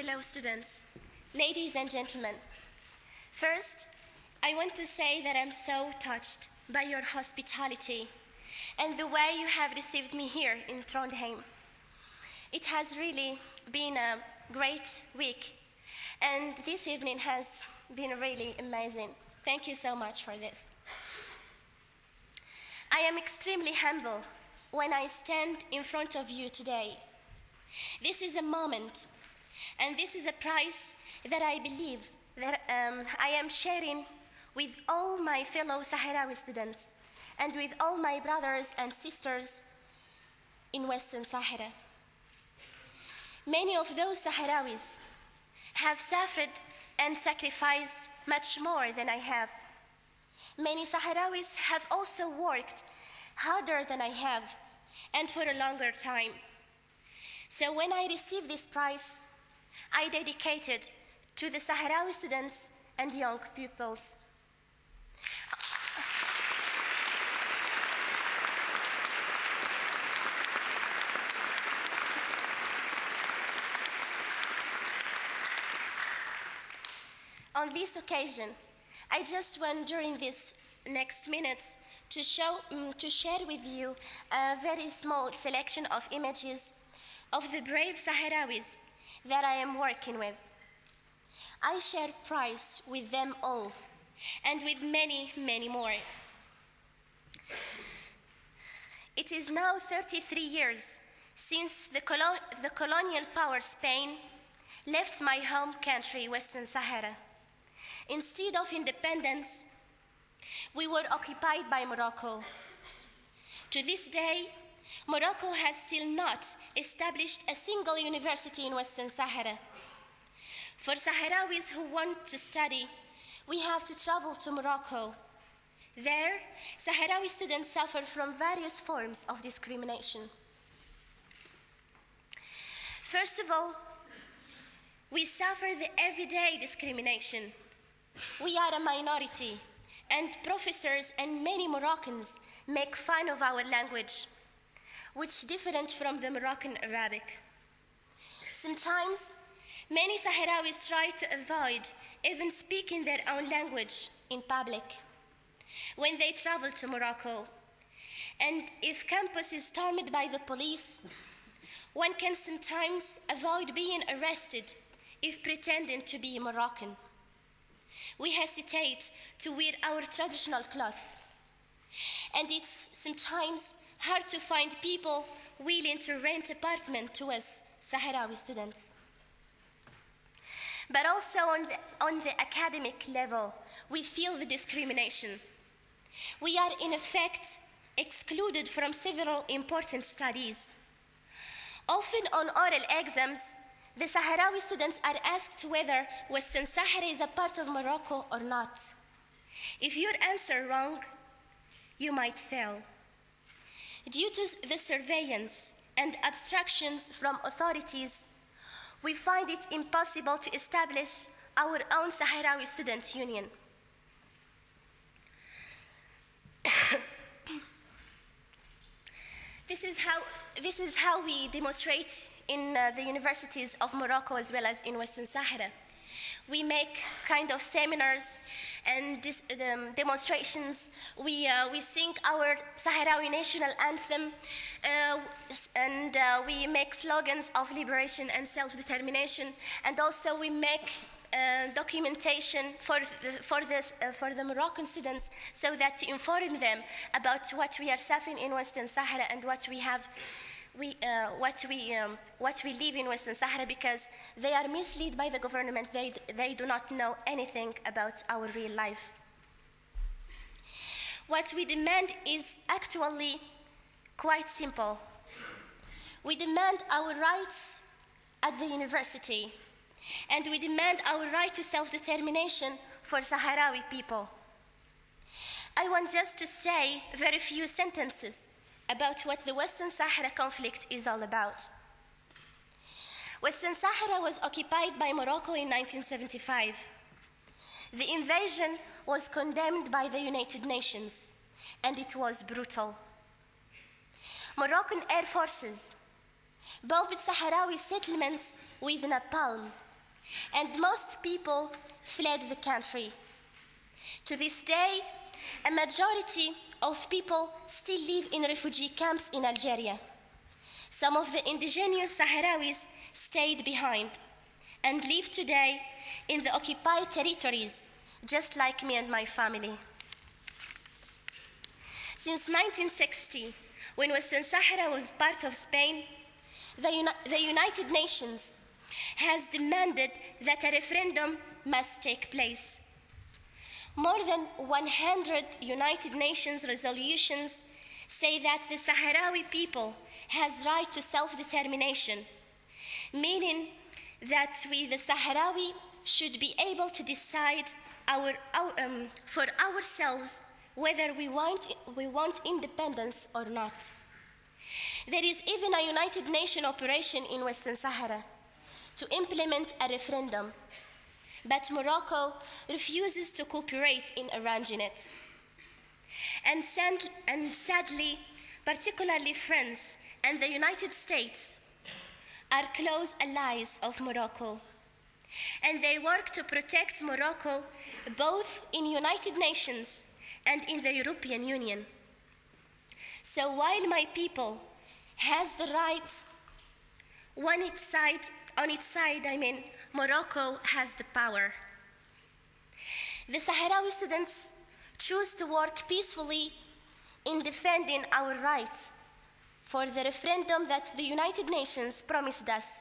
fellow students, ladies and gentlemen. First, I want to say that I'm so touched by your hospitality and the way you have received me here in Trondheim. It has really been a great week, and this evening has been really amazing. Thank you so much for this. I am extremely humble when I stand in front of you today. This is a moment, and this is a prize that I believe that I am sharing with all my fellow Saharawi students and with all my brothers and sisters in Western Sahara. Many of those Sahrawis have suffered and sacrificed much more than I have. Many Sahrawis have also worked harder than I have and for a longer time. So when I received this prize, I dedicate it to the Saharawi students and young pupils. On this occasion, I just want during these next minutes to share with you a very small selection of images of the brave Sahrawis that I am working with. I share prize with them all and with many, many more. It is now 33 years since the colonial power Spain left my home country, Western Sahara. Instead of independence, we were occupied by Morocco. To this day, Morocco has still not established a single university in Western Sahara. For Sahrawis who want to study, we have to travel to Morocco. There, Sahrawi students suffer from various forms of discrimination. First of all, we suffer the everyday discrimination. We are a minority, and professors and many Moroccans make fun of our language, which is different from the Moroccan Arabic. Sometimes, many Sahrawis try to avoid even speaking their own language in public when they travel to Morocco. And if campus is stormed by the police, one can sometimes avoid being arrested if pretending to be Moroccan. We hesitate to wear our traditional cloth, and it's sometimes hard to find people willing to rent apartment to us Sahrawi students. But also on the academic level, we feel the discrimination. We are in effect excluded from several important studies. Often on oral exams, the Sahrawi students are asked whether Western Sahara is a part of Morocco or not. If you answer wrong, you might fail. Due to the surveillance and obstructions from authorities, we find it impossible to establish our own Sahrawi student union. This is how we demonstrate in the universities of Morocco as well as in Western Sahara. We make kind of seminars and demonstrations. We sing our Sahrawi national anthem, and we make slogans of liberation and self-determination. And also we make documentation for the Moroccan students, so that to inform them about what we are suffering in Western Sahara and what we live in Western Sahara, because they are misled by the government. They do not know anything about our real life. What we demand is actually quite simple. We demand our rights at the university, and we demand our right to self-determination for Sahrawi people. I want just to say very few sentences about what the Western Sahara conflict is all about. Western Sahara was occupied by Morocco in 1975. The invasion was condemned by the United Nations, and it was brutal. Moroccan air forces bombed Sahrawi settlements with napalm and most people fled the country. To this day, a majority of people still live in refugee camps in Algeria. Some of the indigenous Sahrawis stayed behind and live today in the occupied territories, just like me and my family. Since 1960, when Western Sahara was part of Spain, the United Nations has demanded that a referendum must take place. More than 100 United Nations resolutions say that the Sahrawi people has right to self-determination, meaning that we, the Sahrawi, should be able to decide for ourselves whether we want independence or not. There is even a United Nations operation in Western Sahara to implement a referendum, but Morocco refuses to cooperate in arranging it. And sadly, particularly France and the United States are close allies of Morocco, and they work to protect Morocco both in United Nations and in the European Union. So while my people has the right on its side, Morocco has the power. The Sahrawi students choose to work peacefully in defending our rights for the referendum that the United Nations promised us